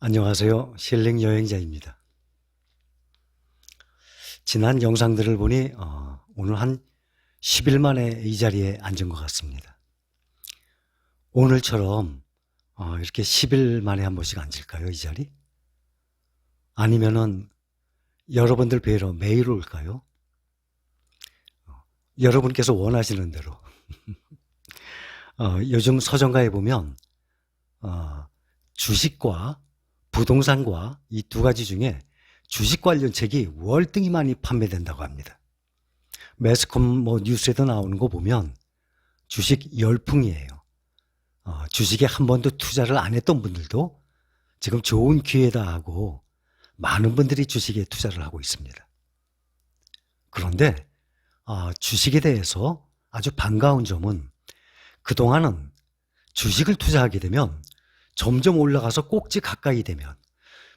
안녕하세요. 힐링 여행자입니다. 지난 영상들을 보니 오늘 한 10일 만에 이 자리에 앉은 것 같습니다. 오늘처럼 이렇게 10일 만에 한 번씩 앉을까요, 이 자리? 아니면은 여러분들 뵈러 매일 올까요? 여러분께서 원하시는 대로. 요즘 서점가에 보면 주식과 부동산과 이 두 가지 중에 주식 관련 책이 월등히 많이 판매된다고 합니다. 매스컴 뉴스에도 나오는 거 보면 주식 열풍이에요. 주식에 한 번도 투자를 안 했던 분들도 지금 좋은 기회다 하고 많은 분들이 주식에 투자를 하고 있습니다. 그런데 주식에 대해서 아주 반가운 점은 그동안은 주식을 투자하게 되면 점점 올라가서 꼭지 가까이 되면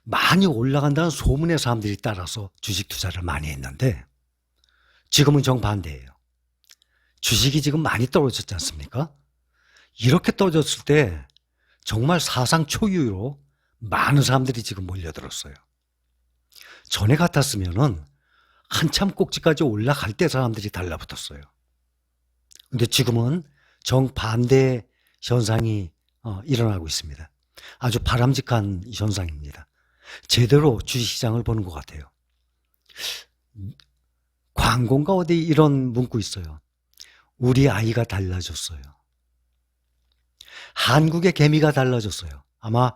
많이 올라간다는 소문에 사람들이 따라서 주식 투자를 많이 했는데 지금은 정반대예요. 주식이 지금 많이 떨어졌지 않습니까? 이렇게 떨어졌을 때 정말 사상 초유로 많은 사람들이 지금 몰려들었어요. 전에 같았으면은 한참 꼭지까지 올라갈 때 사람들이 달라붙었어요. 근데 지금은 정반대 현상이 일어나고 있습니다. 아주 바람직한 현상입니다. 제대로 주식시장을 보는 것 같아요. 광고인가 어디 이런 문구 있어요. 우리 아이가 달라졌어요. 한국의 개미가 달라졌어요. 아마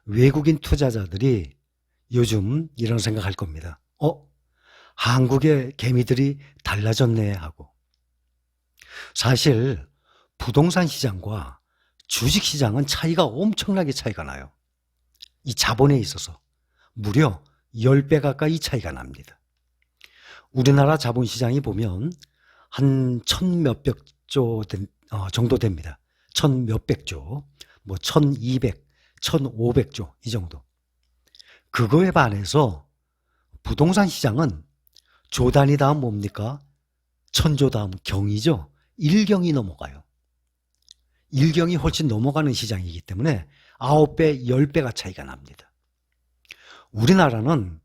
외국인 투자자들이 요즘 이런 생각할 겁니다. 한국의 개미들이 달라졌네 하고. 사실 부동산 시장과 주식 시장은 차이가 엄청나게 차이가 나요. 이 자본에 있어서 무려 10배 가까이 차이가 납니다. 우리나라 자본시장이 보면 한 천몇백 조 정도 됩니다. 천몇백 조, 1200, 1500조 이 정도. 그거에 반해서 부동산 시장은 조 단위 다음 뭡니까? 천조 다음 경이죠. 1경이 넘어가요. 1경이 훨씬 넘어가는 시장이기 때문에 9배, 10배가 차이가 납니다. 우리나라는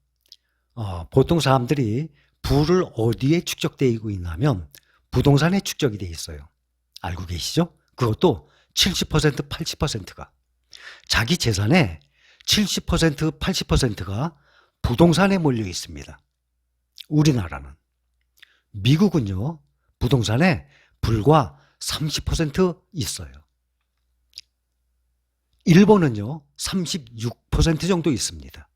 보통 사람들이 부를 어디에 축적되고 있냐면 부동산에 축적이 돼 있어요. 알고 계시죠? 그것도 70%, 80%가 자기 재산의 70%, 80%가 부동산에 몰려 있습니다. 우리나라는. 미국은요, 부동산에 불과 30% 있어요. 일본은요, 36% 정도 있습니다.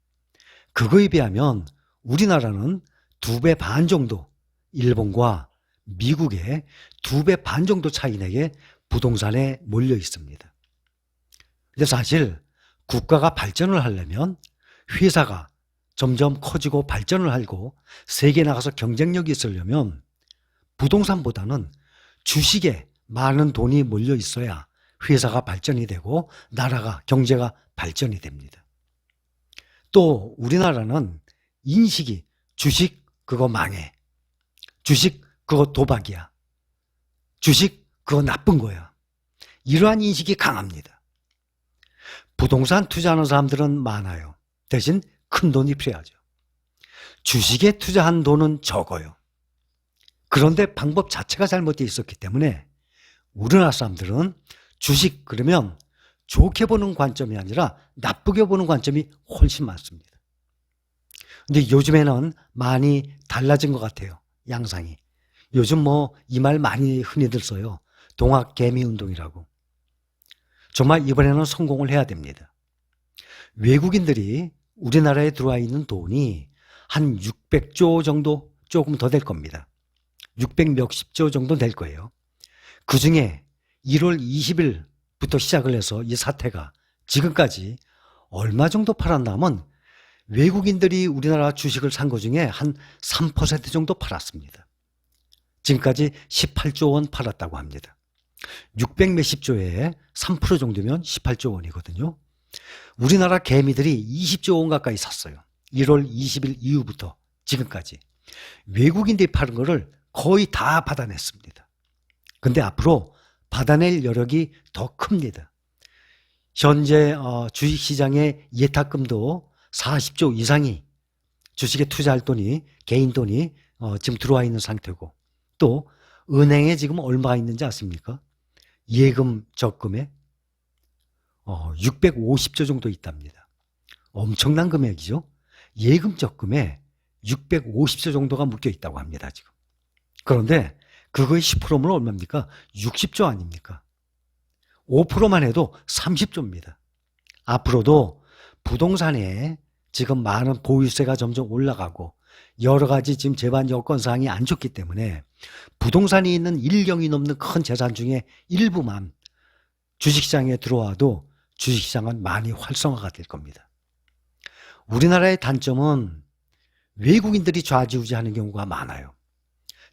그거에 비하면 우리나라는 2배 반 정도, 일본과 미국의 2배 반 정도 차이 나게 부동산에 몰려 있습니다. 근데 사실 국가가 발전을 하려면 회사가 점점 커지고 발전을 하고 세계에 나가서 경쟁력이 있으려면 부동산보다는 주식에 많은 돈이 몰려 있어야 회사가 발전이 되고 나라가 경제가 발전이 됩니다. 또 우리나라는 인식이 주식 그거 망해. 주식 그거 도박이야. 주식 그거 나쁜 거야. 이러한 인식이 강합니다. 부동산 투자하는 사람들은 많아요. 대신 큰 돈이 필요하죠. 주식에 투자한 돈은 적어요. 그런데 방법 자체가 잘못되어 있었기 때문에 우리나라 사람들은 주식 그러면 좋게 보는 관점이 아니라 나쁘게 보는 관점이 훨씬 많습니다. 근데 요즘에는 많이 달라진 것 같아요. 양상이. 요즘 이 말 많이 흔히들 써요. 동학개미운동이라고. 정말 이번에는 성공을 해야 됩니다. 외국인들이 우리나라에 들어와 있는 돈이 한 600조 정도 조금 더 될 겁니다. 600 몇십 조 정도 될 거예요. 그중에 1월 20일부터 시작을 해서 이 사태가 지금까지 얼마 정도 팔았냐면 외국인들이 우리나라 주식을 산 것 중에 한 3% 정도 팔았습니다. 지금까지 18조 원 팔았다고 합니다. 600 몇십 조에 3% 정도면 18조 원이거든요. 우리나라 개미들이 20조 원 가까이 샀어요. 1월 20일 이후부터 지금까지. 외국인들이 파는 거를 거의 다 받아냈습니다. 근데 앞으로 받아낼 여력이 더 큽니다. 현재 주식시장의 예탁금도 40조 이상이 주식에 투자할 돈이, 개인 돈이 지금 들어와 있는 상태고, 또 은행에 지금 얼마가 있는지 아십니까? 예금 적금에 650조 정도 있답니다. 엄청난 금액이죠. 예금 적금에 650조 정도가 묶여 있다고 합니다, 지금. 그런데 그거의 10%면 얼마입니까? 60조 아닙니까? 5%만 해도 30조입니다. 앞으로도 부동산에 지금 많은 보유세가 점점 올라가고 여러 가지 지금 재반 여건사항이 안 좋기 때문에 부동산이 있는 1경이 넘는 큰 재산 중에 일부만 주식시장에 들어와도 주식시장은 많이 활성화가 될 겁니다. 우리나라의 단점은 외국인들이 좌지우지하는 경우가 많아요.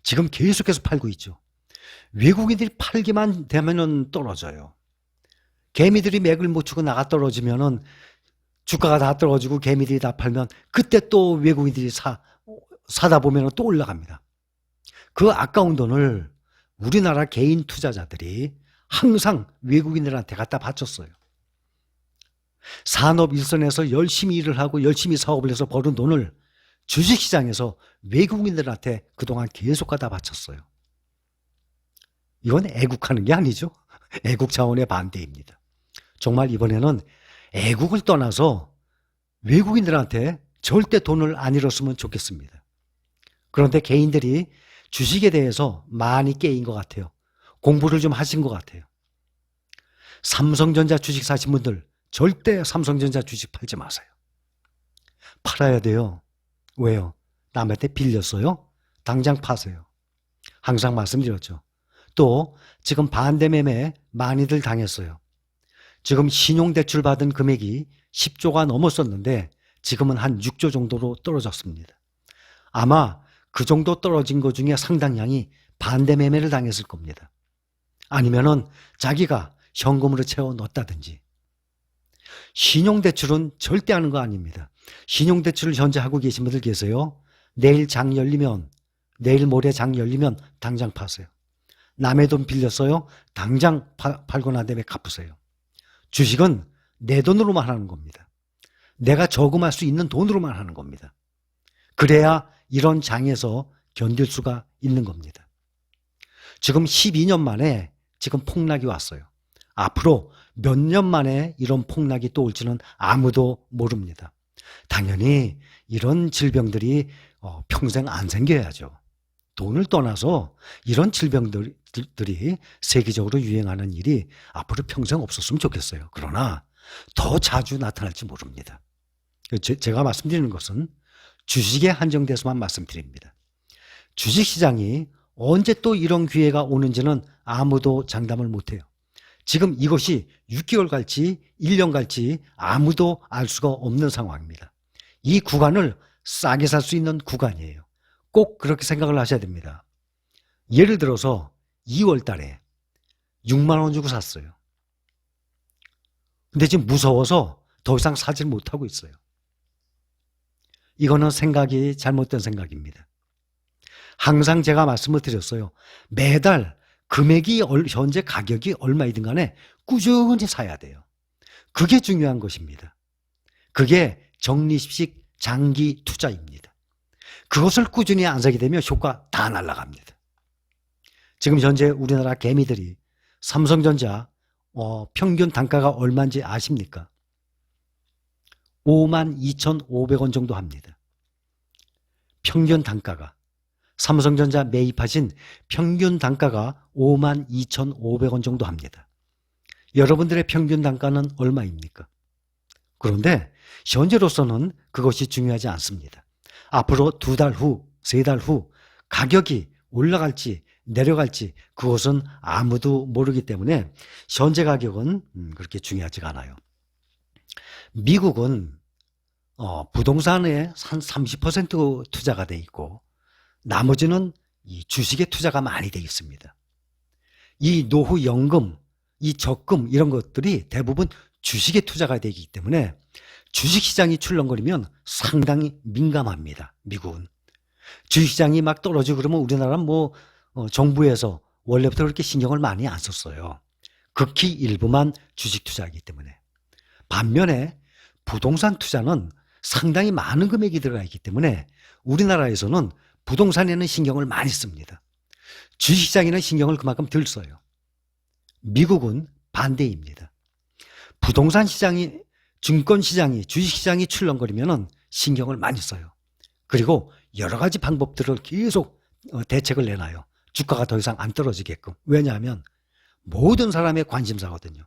지금 계속해서 팔고 있죠. 외국인들이 팔기만 되면은 떨어져요. 개미들이 맥을 못 추고 나가 떨어지면은 주가가 다 떨어지고 개미들이 다 팔면 그때 또 외국인들이 사다 보면 또 올라갑니다. 그 아까운 돈을 우리나라 개인 투자자들이 항상 외국인들한테 갖다 바쳤어요. 산업 일선에서 열심히 일을 하고 열심히 사업을 해서 버는 돈을 주식시장에서 외국인들한테 그동안 계속 갖다 바쳤어요. 이건 애국하는 게 아니죠. 애국 차원의 반대입니다. 정말 이번에는 애국을 떠나서 외국인들한테 절대 돈을 안 잃었으면 좋겠습니다. 그런데 개인들이 주식에 대해서 많이 깨인 것 같아요. 공부를 좀 하신 것 같아요. 삼성전자 주식 사신 분들 절대 삼성전자 주식 팔지 마세요. 팔아야 돼요. 왜요? 남한테 빌렸어요? 당장 파세요. 항상 말씀드렸죠. 또 지금 반대 매매 많이들 당했어요. 지금 신용대출 받은 금액이 10조가 넘었었는데 지금은 한 6조 정도로 떨어졌습니다. 아마 그 정도 떨어진 것 중에 상당량이 반대 매매를 당했을 겁니다. 아니면은 자기가 현금으로 채워 넣었다든지. 신용대출은 절대 하는 거 아닙니다. 신용대출을 현재 하고 계신 분들 계세요. 내일 장 열리면, 내일 모레 장 열리면 당장 파세요. 남의 돈 빌렸어요? 당장 팔고 난 다음에 갚으세요. 주식은 내 돈으로만 하는 겁니다. 내가 저금할 수 있는 돈으로만 하는 겁니다. 그래야 이런 장에서 견딜 수가 있는 겁니다. 지금 12년 만에 지금 폭락이 왔어요. 앞으로 몇 년 만에 이런 폭락이 또 올지는 아무도 모릅니다. 당연히 이런 질병들이 평생 안 생겨야죠. 돈을 떠나서 이런 질병들이 세계적으로 유행하는 일이 앞으로 평생 없었으면 좋겠어요. 그러나 더 자주 나타날지 모릅니다. 제가 말씀드리는 것은 주식에 한정돼서만 말씀드립니다. 주식시장이 언제 또 이런 기회가 오는지는 아무도 장담을 못해요. 지금 이것이 6개월 갈지 1년 갈지 아무도 알 수가 없는 상황입니다. 이 구간을 싸게 살 수 있는 구간이에요. 꼭 그렇게 생각을 하셔야 됩니다. 예를 들어서 2월 달에 6만 원 주고 샀어요. 근데 지금 무서워서 더 이상 사질 못하고 있어요. 이거는 생각이 잘못된 생각입니다. 항상 제가 말씀을 드렸어요. 매달 금액이 현재 가격이 얼마이든 간에 꾸준히 사야 돼요. 그게 중요한 것입니다. 그게 적립식 장기 투자입니다. 그것을 꾸준히 안 사게 되면 효과 다 날아갑니다. 지금 현재 우리나라 개미들이 삼성전자 평균 단가가 얼마인지 아십니까? 52,500원 정도 합니다. 평균 단가가. 삼성전자 매입하신 평균 단가가 52,500원 정도 합니다. 여러분들의 평균 단가는 얼마입니까? 그런데 현재로서는 그것이 중요하지 않습니다. 앞으로 2달 후, 3달 후 가격이 올라갈지 내려갈지 그것은 아무도 모르기 때문에 현재 가격은 그렇게 중요하지가 않아요. 미국은 부동산에 한 30% 투자가 돼 있고 나머지는 이 주식에 투자가 많이 돼 있습니다. 이 노후 연금, 이 적금 이런 것들이 대부분 주식에 투자가 되기 때문에 주식시장이 출렁거리면 상당히 민감합니다. 미국은. 주식시장이 막 떨어지고 그러면 우리나라는 정부에서 원래부터 그렇게 신경을 많이 안 썼어요. 극히 일부만 주식 투자하기 때문에. 반면에 부동산 투자는 상당히 많은 금액이 들어가 있기 때문에 우리나라에서는 부동산에는 신경을 많이 씁니다. 주식시장에는 신경을 그만큼 덜 써요. 미국은 반대입니다. 부동산 시장이, 증권 시장이, 주식 시장이 출렁거리면은 신경을 많이 써요. 그리고 여러 가지 방법들을 계속 대책을 내놔요. 주가가 더 이상 안 떨어지게끔. 왜냐하면 모든 사람의 관심사거든요.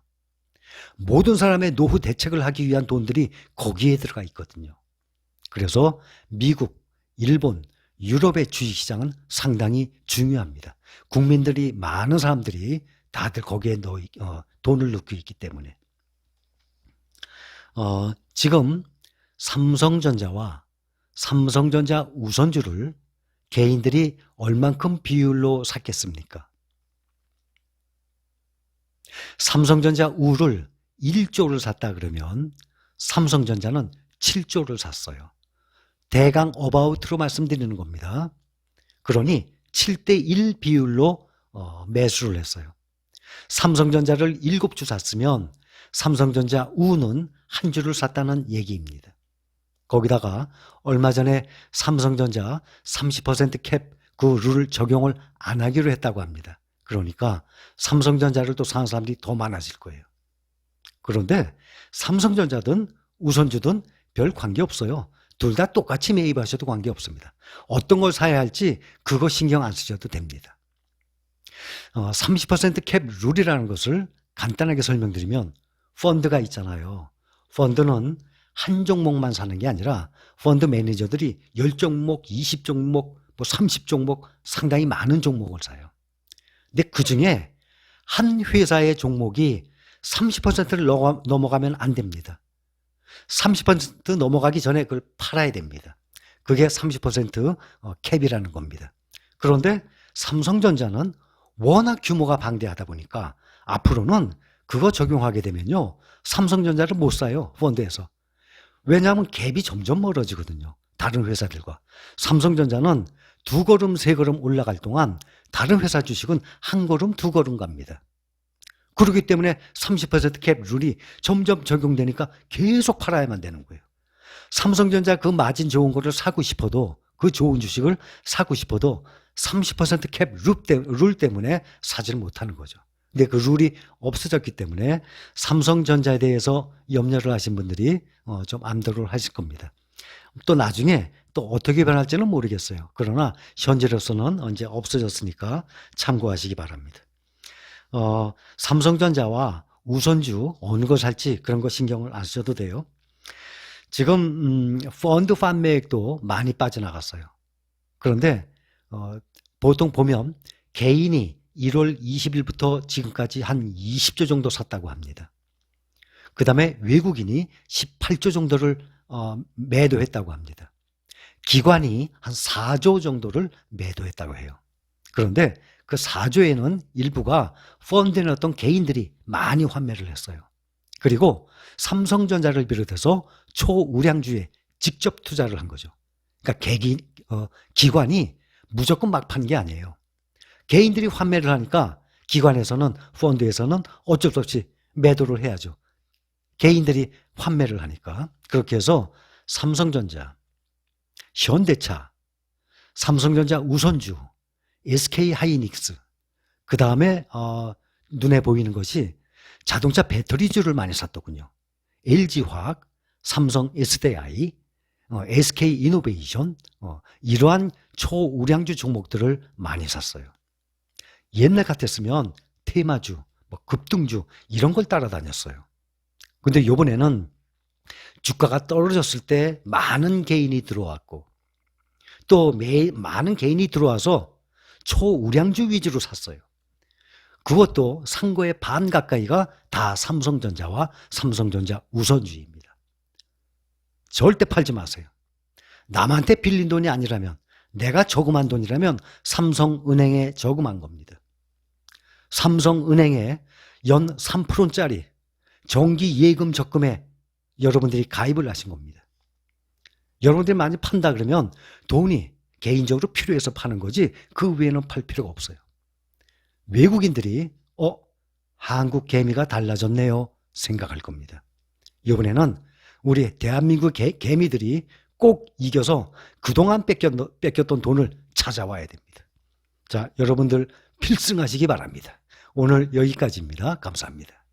모든 사람의 노후 대책을 하기 위한 돈들이 거기에 들어가 있거든요. 그래서 미국, 일본, 유럽의 주식시장은 상당히 중요합니다. 국민들이, 많은 사람들이 다들 거기에 돈을 넣고 있기 때문에. 지금 삼성전자와 삼성전자 우선주를 개인들이 얼만큼 비율로 샀겠습니까? 삼성전자 우를 1조를 샀다 그러면 삼성전자는 7조를 샀어요. 대강 어바웃으로 말씀드리는 겁니다. 그러니 7대1 비율로 매수를 했어요. 삼성전자를 7주 샀으면 삼성전자 우는 한 주를 샀다는 얘기입니다. 거기다가 얼마 전에 삼성전자 30% 캡 그 룰을 적용을 안 하기로 했다고 합니다. 그러니까 삼성전자를 또 사는 사람들이 더 많아질 거예요. 그런데 삼성전자든 우선주든 별 관계 없어요. 둘 다 똑같이 매입하셔도 관계 없습니다. 어떤 걸 사야 할지 그거 신경 안 쓰셔도 됩니다. 30% 캡 룰이라는 것을 간단하게 설명드리면 펀드가 있잖아요. 펀드는 한 종목만 사는 게 아니라 펀드 매니저들이 10종목, 20종목, 30종목 상당히 많은 종목을 사요. 근데 그중에 한 회사의 종목이 30%를 넘어가면 안 됩니다. 30% 넘어가기 전에 그걸 팔아야 됩니다. 그게 30% 캡이라는 겁니다. 그런데 삼성전자는 워낙 규모가 방대하다 보니까 앞으로는 그거 적용하게 되면요, 삼성전자를 못 사요, 펀드에서. 왜냐하면 갭이 점점 멀어지거든요, 다른 회사들과. 삼성전자는 2걸음, 3걸음 올라갈 동안 다른 회사 주식은 1걸음, 2걸음 갑니다. 그렇기 때문에 30% 캡 룰이 점점 적용되니까 계속 팔아야만 되는 거예요. 삼성전자 그 마진 좋은 거를 사고 싶어도, 그 좋은 주식을 사고 싶어도 30% 캡 룰 때문에 사지를 못하는 거죠. 근데 그 룰이 없어졌기 때문에 삼성전자에 대해서 염려를 하신 분들이 좀 안도를 하실 겁니다. 또 나중에 또 어떻게 변할지는 모르겠어요. 그러나 현재로서는 이제 없어졌으니까 참고하시기 바랍니다. 삼성전자와 우선주 어느 거 살지 그런 거 신경을 안 쓰셔도 돼요. 지금 펀드 판매액도 많이 빠져나갔어요. 그런데 보통 보면 개인이 1월 20일부터 지금까지 한 20조 정도 샀다고 합니다. 그 다음에 외국인이 18조 정도를 매도했다고 합니다. 기관이 한 4조 정도를 매도했다고 해요. 그런데 그 4조에는 일부가 펀드에 넣었던 개인들이 많이 환매를 했어요. 그리고 삼성전자를 비롯해서 초우량주에 직접 투자를 한 거죠. 그러니까 기관이 무조건 막 판 게 아니에요. 개인들이 환매를 하니까 기관에서는, 펀드에서는 어쩔 수 없이 매도를 해야죠. 개인들이 환매를 하니까. 그렇게 해서 삼성전자, 현대차, 삼성전자 우선주, SK하이닉스, 그 다음에 눈에 보이는 것이 자동차 배터리주를 많이 샀더군요. LG화학, 삼성 SDI, SK이노베이션, 이러한 초우량주 종목들을 많이 샀어요. 옛날 같았으면 테마주, 급등주 이런 걸 따라다녔어요. 근데 이번에는 주가가 떨어졌을 때 많은 개인이 들어왔고, 또 많은 개인이 들어와서 초우량주 위주로 샀어요. 그것도 산 거의 반 가까이가 다 삼성전자와 삼성전자 우선주입니다. 절대 팔지 마세요. 남한테 빌린 돈이 아니라면, 내가 저금한 돈이라면 삼성은행에 저금한 겁니다. 삼성은행에 연 3%짜리 정기 예금 적금에 여러분들이 가입을 하신 겁니다. 여러분들이 많이 판다 그러면 돈이 개인적으로 필요해서 파는 거지 그 외에는 팔 필요가 없어요. 외국인들이 한국 개미가 달라졌네요 생각할 겁니다. 이번에는 우리 대한민국 개미들이 꼭 이겨서 그동안 뺏겼던 돈을 찾아와야 됩니다. 자, 여러분들 필승하시기 바랍니다. 오늘 여기까지입니다. 감사합니다.